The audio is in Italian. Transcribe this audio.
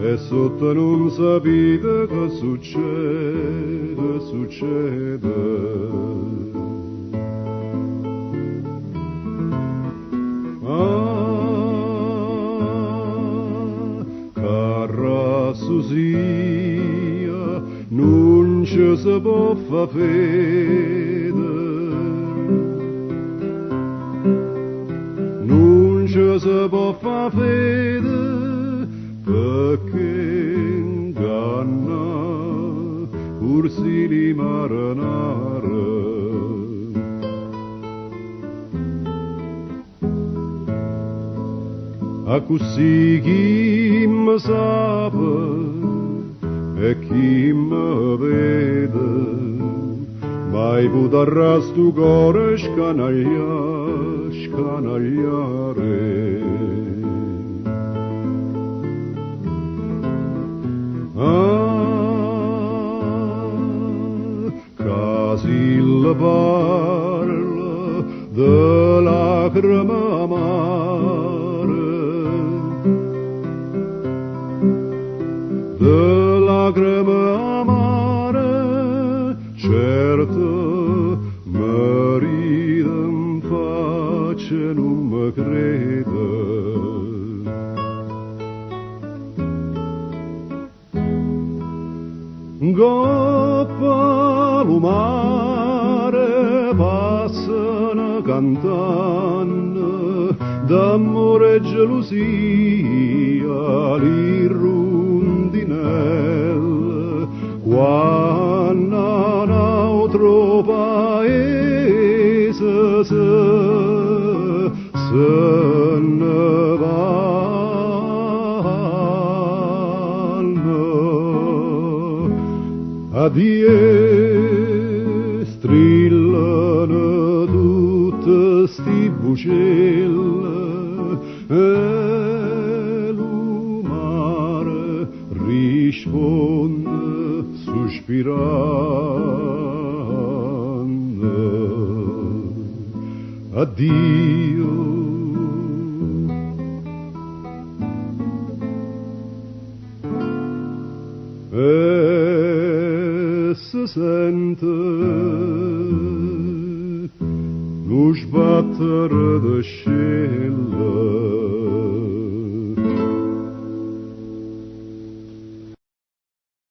e sotto non sapete che succede, succede. Cara Susia, non ci si può fa fede, non ci si può fa fede, perché inganna ursini marinare. A così chi mi sape e chi mi vede, mai potrà sto cuore scanagliare, scanagliare. Casi le parla de lacrime amare, de lacrime amare, certo marito in faccia non mi crede. Goppa lo mare passano cantando d'amore e gelosia li rondinelle, quando un altro paese se ne vanno. Addio, strillano tutte sti bucelle e lo mare risponde sospirando. Addio. Se sente lo sbattere de